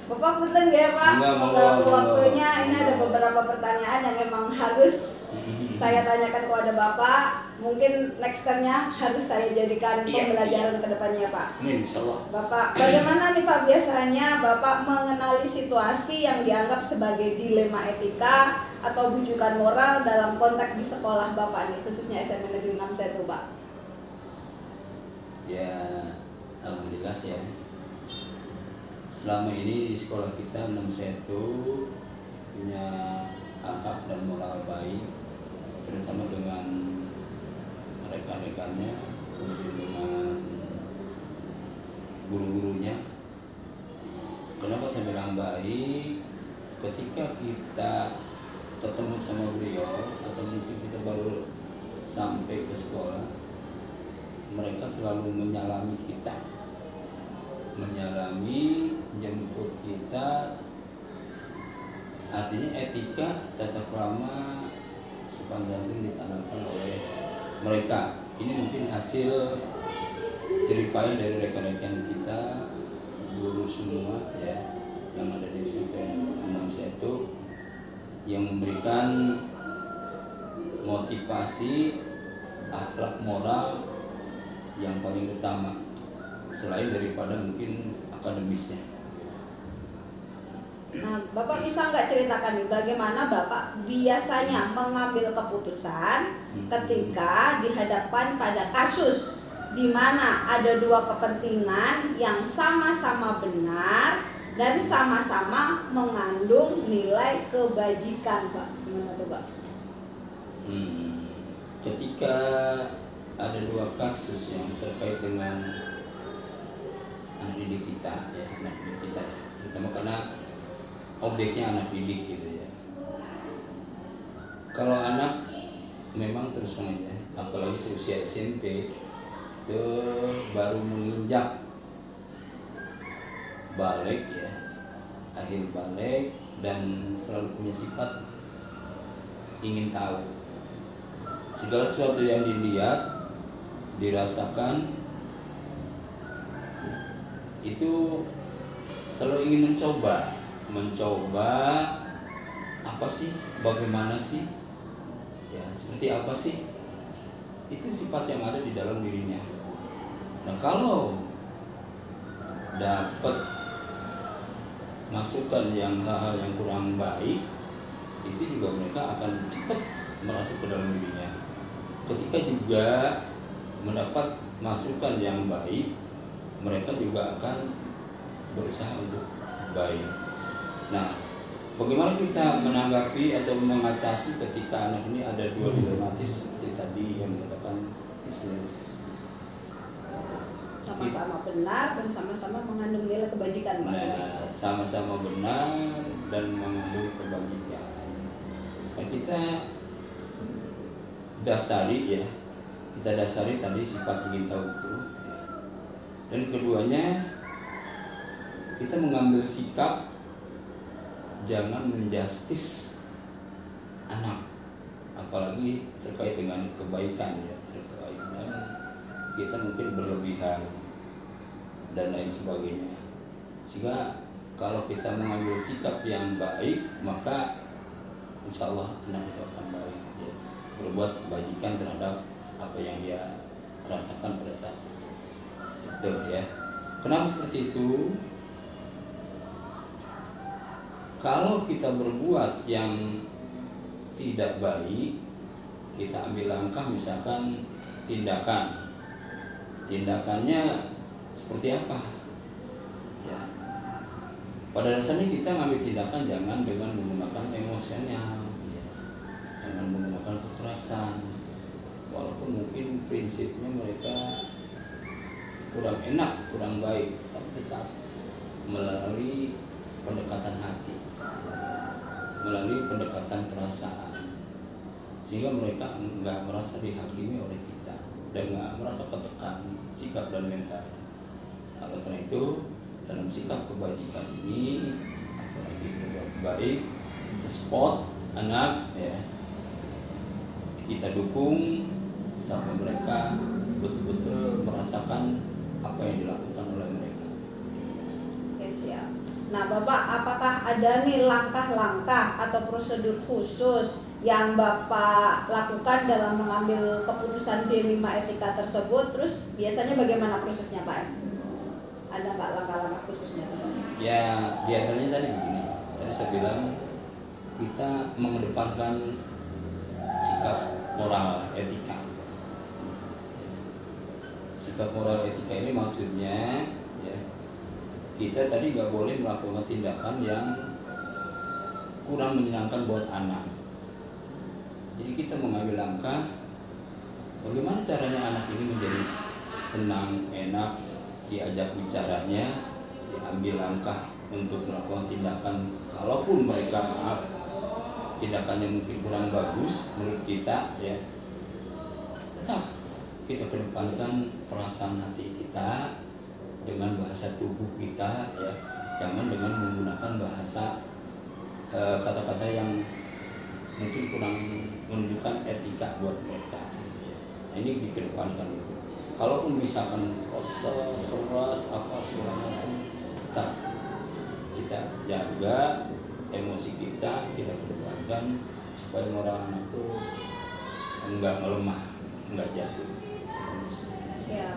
Bapak punten ya Pak, mengganggu waktunya. Ini ada beberapa pertanyaan yang memang harus saya tanyakan kepada Bapak. Mungkin next time-nya harus saya jadikan pembelajaran ke depannya Pak. Insyaallah. Bapak, bagaimana nih Pak biasanya Bapak mengenali situasi yang dianggap sebagai dilema etika atau bujukan moral dalam konteks di sekolah Bapak nih, khususnya SMA Negeri 61 Pak? Ya, alhamdulillah ya. Selama ini di sekolah kita 61 punya akhlak dan moral baik, terutama dengan rekan-rekannya, kemudian dengan guru-gurunya. Kenapa saya bilang baik? Ketika kita ketemu sama beliau atau mungkin kita baru sampai ke sekolah, mereka selalu menyalami kita, menyalami, jemput kita. Artinya etika, tata krama, sopan santun ditanamkan oleh mereka. Ini mungkin hasil jeripaya dari rekan-rekan kita, guru semua ya, yang ada di SMP 61, yang memberikan motivasi akhlak moral yang paling utama selain daripada mungkin akademisnya. Nah, Bapak bisa nggak ceritakan nih bagaimana Bapak biasanya mengambil keputusan ketika dihadapkan pada kasus di mana ada dua kepentingan yang sama-sama benar dan sama-sama mengandung nilai kebajikan, Pak? Gimana tuh, Pak? Ketika ada dua kasus yang terkait dengan anak didik kita ya, terutama karena objeknya anak didik gitu ya. Kalau anak memang terus aja, apalagi seusia SMP itu baru menginjak balik ya, akhir balik, dan selalu punya sifat ingin tahu segala sesuatu yang dilihat, dirasakan, itu selalu ingin mencoba apa sih, bagaimana sih ya, seperti apa sih, itu sifat yang ada di dalam dirinya. Nah, kalau dapat masukan yang hal-hal yang kurang baik, itu juga mereka akan cepat merasuk ke dalam dirinya. Ketika juga mendapat masukan yang baik, mereka juga akan berusaha untuk baik. Nah, bagaimana kita menanggapi atau mengatasi ketika anak ini ada dua dilematis seperti tadi yang dikatakan Islis? Sama-sama benar dan sama-sama mengandung nilai kebajikan, Pak. Nah, sama-sama benar dan mengandung kebajikan. Nah, kita dasari tadi sifat ingin tahu itu ya. Dan keduanya, kita mengambil sikap jangan menjustis anak, apalagi terkait dengan kebaikan ya, terkait dengan kita mungkin berlebihan dan lain sebagainya. Sehingga kalau kita mengambil sikap yang baik, maka insya Allah anak itu akan baik ya, berbuat kebajikan terhadap apa yang dia rasakan pada saat itu ya. Kenapa seperti itu? Kalau kita berbuat yang tidak baik, kita ambil langkah, misalkan tindakannya seperti apa ya, pada dasarnya kita ngambil tindakan jangan dengan menggunakan emosional ya, jangan menggunakan kekerasan, walaupun mungkin prinsipnya mereka kurang enak, kurang baik, tapi tetap melalui pendekatan hati, melalui pendekatan perasaan, sehingga mereka nggak merasa dihakimi oleh kita dan nggak merasa ketekan sikap dan mentalnya. Oleh karena itu, dalam sikap kebajikan ini, apalagi berbuat baik, kita support anak ya, kita dukung sampai mereka betul-betul merasakan apa yang dilakukan oleh mereka. Oke, siap. Nah, Bapak, apakah ada nih langkah-langkah atau prosedur khusus yang Bapak lakukan dalam mengambil keputusan D5 etika tersebut? Terus biasanya bagaimana prosesnya, Pak? Ada nggak langkah-langkah khususnya, Pak? Ya, di antaranya tadi begini. Tadi saya bilang kita mengedepankan sikap moral etika. Sikap moral etika ini maksudnya ya, kita tadi nggak boleh melakukan tindakan yang kurang menyenangkan buat anak. Jadi kita mengambil langkah bagaimana caranya anak ini menjadi senang, enak, diajak bicaranya, diambil langkah untuk melakukan tindakan, kalaupun mereka maaf tindakannya mungkin kurang bagus menurut kita ya, tetap kita kedepankan perasaan hati kita dengan bahasa tubuh kita ya, jangan dengan menggunakan bahasa kata-kata yang mungkin kurang menunjukkan etika buat mereka ya. Nah, ini dikedepankan itu. Kalaupun misalkan kesel, keras, apa segala macam, tetap kita jaga emosi kita kedepankan supaya moral anak tuh enggak melemah, enggak jatuh. Siap.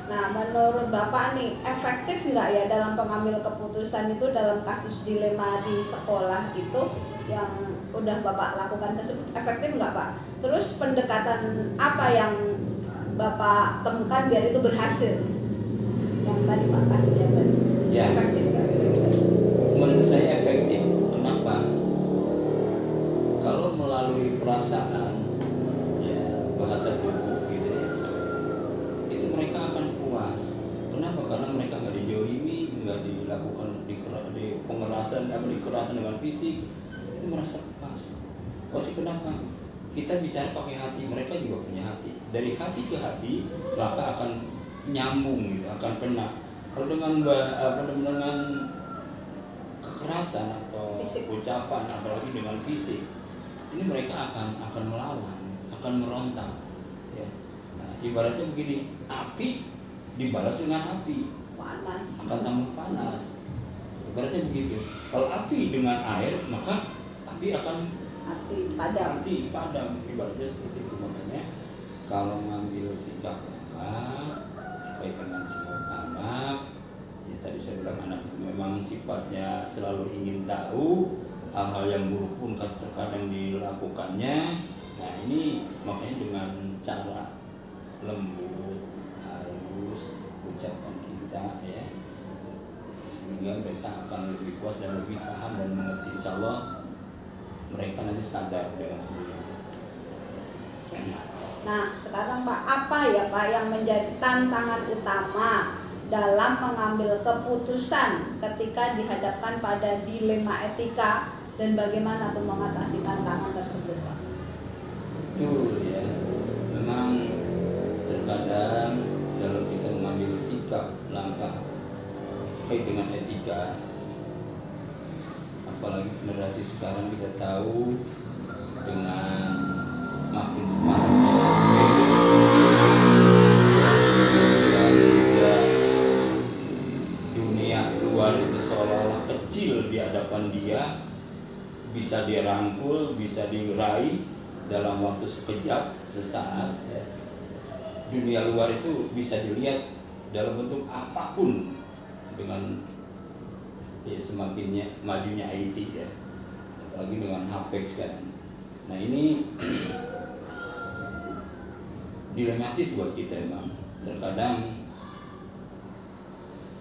Nah, menurut Bapak nih, efektif nggak ya dalam pengambil keputusan itu dalam kasus dilema di sekolah itu yang udah Bapak lakukan tersebut, efektif nggak, Pak? Terus pendekatan apa yang Bapak temukan biar itu berhasil? Yang tadi Pak kasih jawaban. Ya. Efektif nggak? Menurut saya efektif. Kenapa? Kalau melalui perasaan, ya bahasa tubuh gitu ya, itu mereka akan puas. Kenapa? Karena mereka nggak dijolimi, nggak dilakukan di pengerasan, dikerasan dengan fisik, itu merasa puas. Puas kenapa? Kita bicara pakai hati, mereka juga punya hati. Dari hati ke hati, maka akan nyambung, gitu, akan kena. Kalau dengan dengan kekerasan atau fisik, ucapan, apalagi dengan fisik, ini mereka akan melawan, akan merontak. Ya. Nah, ibaratnya begini, api dibalas dengan api, panas, akan tambah panas. Ibaratnya begitu. Kalau api dengan air, maka api akan padam. Ibaratnya seperti itu. Makanya kalau ngambil sikap terkait dengan sikap anak, ya tadi saya bilang anak itu memang sifatnya selalu ingin tahu hal-hal yang buruk pun terkadang dilakukannya. Nah ini makanya dengan cara lembut, halus, ucapan kita ya, sehingga mereka akan lebih puas dan lebih paham dan mengerti. Insya Allah mereka nanti sadar dengan sendirinya. Nah sekarang Pak, apa ya Pak yang menjadi tantangan utama dalam mengambil keputusan ketika dihadapkan pada dilema etika dan bagaimana tuh mengatasi tantangan tersebut, Pak? Betul ya, memang terkadang dalam kita mengambil sikap langkah terkait dengan etika, apalagi generasi sekarang kita tahu dengan makin semangatnya dunia luar itu seolah-olah kecil di hadapan dia, bisa dia rangkul, bisa diraih dalam waktu sekejap, sesaat ya. Dunia luar itu bisa dilihat dalam bentuk apapun dengan ya semakinnya majunya IT ya, apalagi dengan HP sekarang. Nah ini dilematis buat kita emang. Terkadang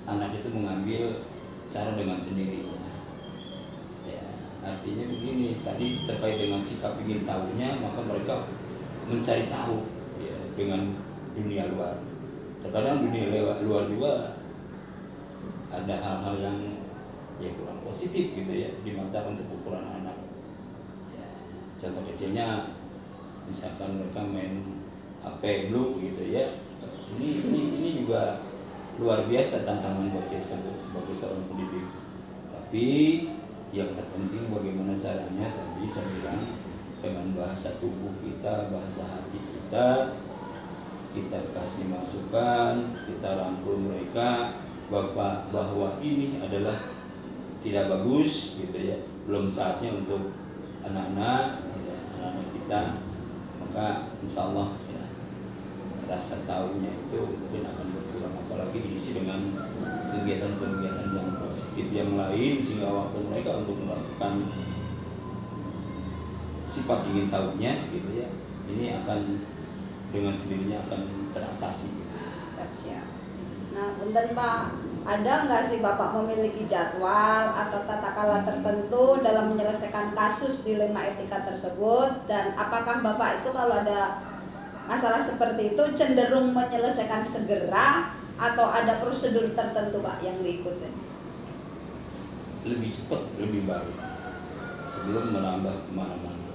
anak itu mengambil cara dengan sendirinya. Ya, artinya begini, tadi terkait dengan sikap ingin tahunya, maka mereka mencari tahu ya, dengan dunia luar. Terkadang dunia luar juga ada hal-hal yang ya kurang positif gitu ya di mata untuk ukuran anak. Ya, contoh kecilnya misalkan mereka main HP blue gitu ya. Ini juga luar biasa tantangan buat kita sebagai seorang pendidik. Tapi yang terpenting bagaimana caranya, tadi saya bilang dengan bahasa tubuh kita, bahasa hati kita kasih masukan, kita rangkul mereka bahwa ini adalah tidak bagus gitu ya, belum saatnya untuk anak-anak ya, anak-anak kita, maka insya Allah ya, rasa tahunya itu mungkin akan berkurang, apalagi diisi dengan kegiatan-kegiatan yang positif yang lain, sehingga waktu mereka untuk melakukan sifat ingin tahunya gitu ya, ini akan dengan sendirinya akan teratasi. Siap. Nah, punten Pak, ada nggak sih Bapak memiliki jadwal atau tata cara tertentu dalam menyelesaikan kasus dilema etika tersebut? Dan apakah Bapak itu kalau ada masalah seperti itu cenderung menyelesaikan segera atau ada prosedur tertentu Pak yang diikuti? Lebih cepat, lebih baik sebelum menambah kemana-mana.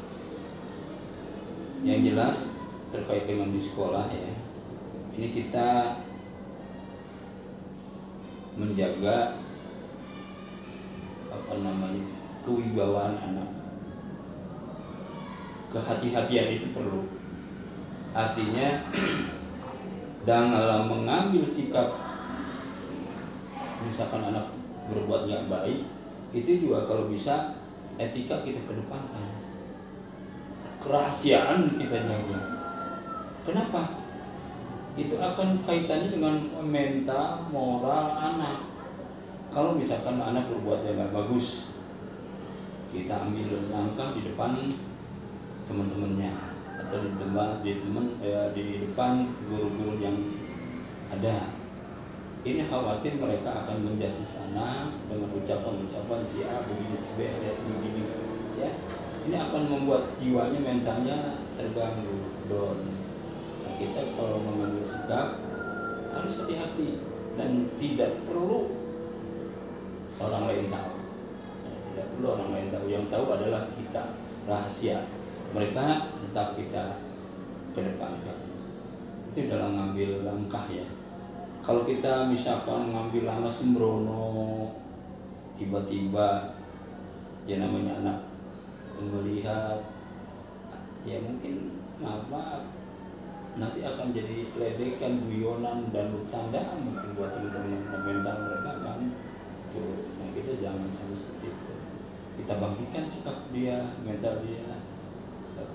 Yang jelas terkait dengan di sekolah ya, ini kita menjaga kewibawaan anak. Kehati-hatian itu perlu. Artinya dalam mengambil sikap, misalkan anak berbuat nggak baik, itu juga kalau bisa etika kita kedepankan, kerahasiaan kita jaga. Kenapa? Itu akan kaitannya dengan mental, moral anak. Kalau misalkan anak berbuat yang nggak bagus, kita ambil langkah di depan teman-temannya atau di depan guru-guru yang ada. Ini khawatir mereka akan menjastis anak dengan ucapan-ucapan si A begini, si B begini, ya. Ini akan membuat jiwanya, mentalnya terganggu, down. Nah, kita kalau mengambil sikap harus hati-hati dan tidak perlu orang lain tahu. Tidak perlu orang lain tahu. Yang tahu adalah kita, rahasia. Mereka tetap kita kedepankan. Itu dalam mengambil langkah ya. Kalau kita misalkan ngambil langkah sembrono, tiba-tiba ya namanya anak melihat, ya mungkin maaf nanti akan jadi ledekan, guyonan dan bercandaan mungkin buat teman-teman, mental mereka kan turun. Nah, kita jangan sampai seperti itu. Kita bangkitkan sikap dia, mental dia,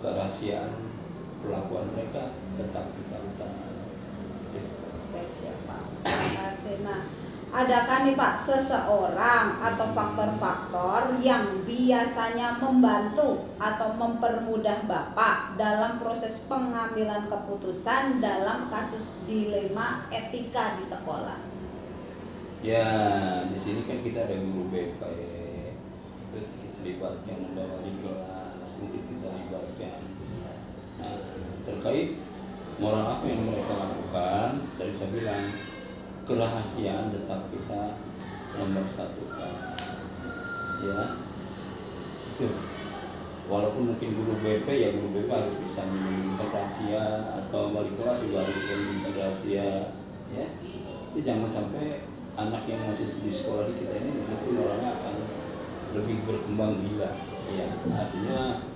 kerahasiaan perlakuan mereka tetap kita utamakan. Baik, siapa? Terima kasih. Nah, adakah nih Pak seseorang atau faktor-faktor yang biasanya membantu atau mempermudah Bapak dalam proses pengambilan keputusan dalam kasus dilema etika di sekolah? Ya, di sini kan kita ada guru BP, itu kita libatkan, ada wali kelas, mungkin kita libatkan. Nah, terkait moral apa yang mereka lakukan, dari saya bilang kerahasiaan tetap kita nomor satukan, ya itu. Walaupun mungkin guru BP ya guru BP harus bisa menyimpan rahasia, atau wali kelas juga harus bisa menyimpan rahasia, ya. Itu jangan sampai anak yang masih di sekolah di kita ini nanti moralnya akan lebih berkembang gila, ya. Artinya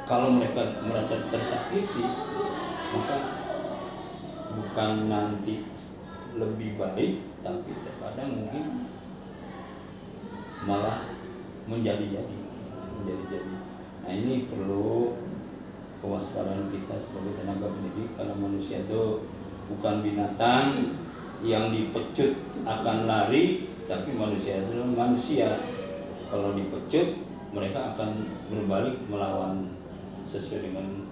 kalau mereka merasa tersakiti, maka bukan nanti lebih baik, tapi terkadang mungkin malah menjadi-jadi. Nah, ini perlu kewaspadaan kita sebagai tenaga pendidik, karena manusia itu bukan binatang yang dipecut akan lari, tapi manusia itu manusia. Kalau dipecut, mereka akan berbalik melawan sesuai dengan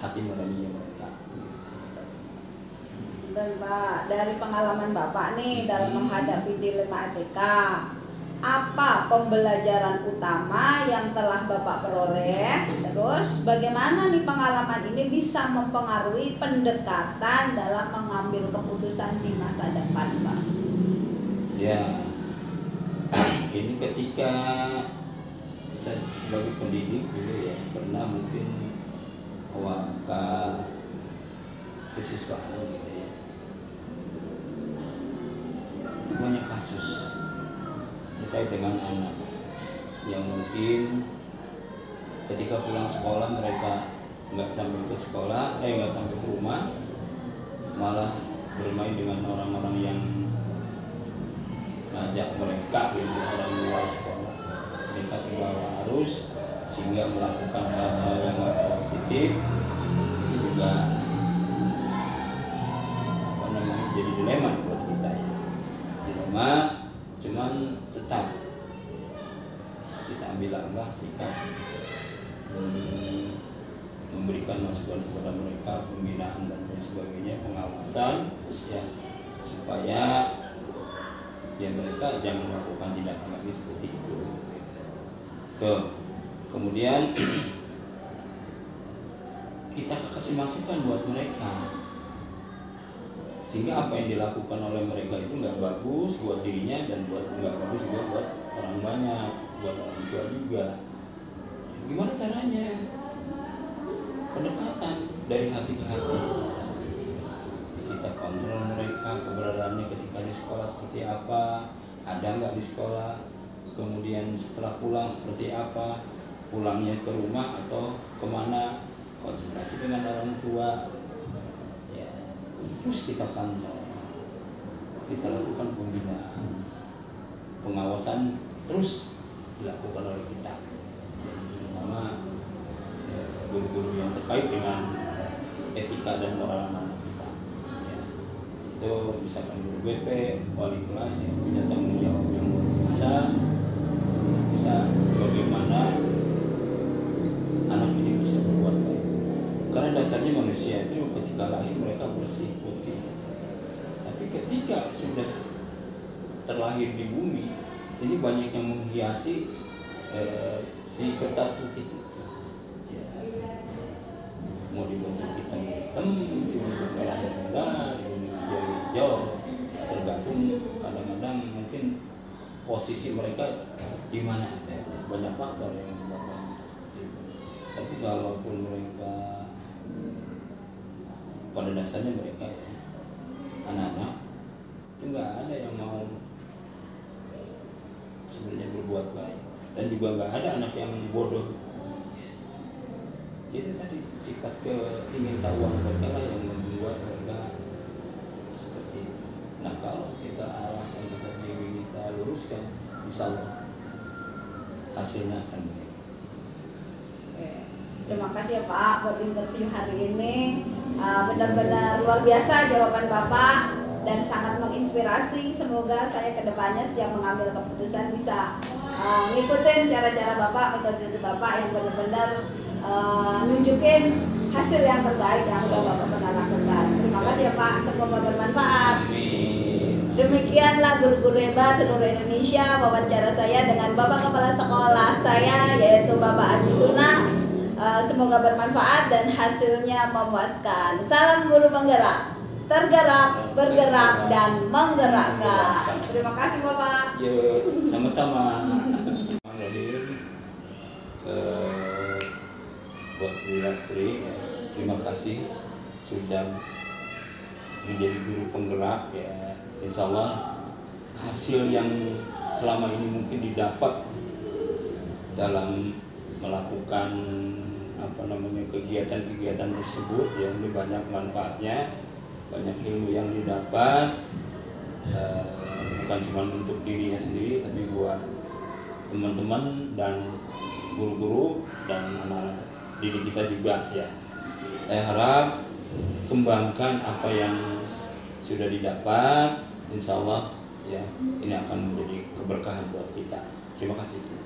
hati nuraninya mereka. Dan Pak, dari pengalaman Bapak nih dalam menghadapi dilema etika, apa pembelajaran utama yang telah Bapak peroleh? Terus bagaimana nih pengalaman ini bisa mempengaruhi pendekatan dalam mengambil keputusan di masa depan, Pak? Ya, ini ketika saya sebagai pendidik dulu ya, pernah mungkin waktu kesiswaan gitu ya. Itu banyak kasus terkait dengan anak yang mungkin ketika pulang sekolah mereka nggak sampai ke sekolah, nggak sampai ke rumah, malah bermain dengan orang-orang yang ngajak mereka gitu orang luar sekolah, mereka terbawa arus sehingga melakukan hal-hal yang nggak positif. Itu juga apa namanya jadi dilema buat kita ya, dilema. Cuman tetap kita ambil langkah sikap memberikan masukan kepada mereka, pembinaan dan lain sebagainya, pengawasan ya, supaya ya mereka jangan melakukan tindakan lagi seperti itu. Kemudian kita kasih masukan buat mereka sehingga apa yang dilakukan oleh mereka itu nggak bagus buat dirinya dan nggak bagus juga buat orang banyak, buat orang tua juga. Gimana caranya? Pendekatan dari hati ke hati. Kita kontrol mereka keberadaannya ketika di sekolah seperti apa, ada nggak di sekolah, kemudian setelah pulang seperti apa, pulangnya ke rumah atau kemana, konsultasi dengan orang tua, ya, terus kita pantau, kita lakukan pembinaan, pengawasan terus dilakukan oleh kita, ya, terutama guru-guru yang terkait dengan etika dan moral anak kita. Ya, itu misalkan guru BP, wali kelas itu punya tanggung jawab yang luar biasa. Bisa bagaimana anak ini bisa berbuat baik. Karena dasarnya manusia itu ketika lahir mereka bersih putih. Tapi ketika sudah terlahir di bumi, ini banyak yang menghiasi si kertas putih itu. Ya, mau dibentuk hitam-hitam, dibentuk merah-merah, dibentuk hijau-hijau, tergantung kadang-kadang mungkin posisi mereka di mana ada, banyak faktor yang menyebabkan seperti itu. Tapi kalaupun mereka pada dasarnya mereka ya anak-anak itu nggak ada yang mau sebenarnya berbuat baik, dan juga nggak ada anak yang bodoh. Itu tadi sifat keingintahuan mereka lah yang membuat mereka seperti itu. Nah kalau kita arahkan, kita bimbing, kita luruskan, insya Allah hasilnya akan baik. Terima kasih ya Pak buat interview hari ini. Benar-benar luar biasa jawaban Bapak dan sangat menginspirasi. Semoga saya kedepannya setiap mengambil keputusan bisa ngikutin cara-cara Bapak, metode Bapak yang benar-benar nunjukin hasil yang terbaik yang sudah Bapak pernah lakukan. Terima kasih ya Pak, semoga bermanfaat. Demikianlah guru-guru hebat seluruh Indonesia, wawancara saya dengan Bapak Kepala Sekolah saya yaitu Bapak Aji Tuna. Semoga bermanfaat dan hasilnya memuaskan. Salam guru penggerak, tergerak, bergerak, dan menggerakkan. Terima kasih Bapak. Yo, sama-sama. Buat Bu Lastri, terima kasih sudah menjadi guru penggerak ya. Insya Allah hasil yang selama ini mungkin didapat dalam melakukan kegiatan-kegiatan tersebut ya, ini banyak manfaatnya, banyak ilmu yang didapat, bukan cuma untuk dirinya sendiri tapi buat teman-teman dan guru-guru dan anak-anak didik kita juga ya. Saya harap kembangkan apa yang sudah didapat, insya Allah ya ini akan menjadi keberkahan buat kita. Terima kasih.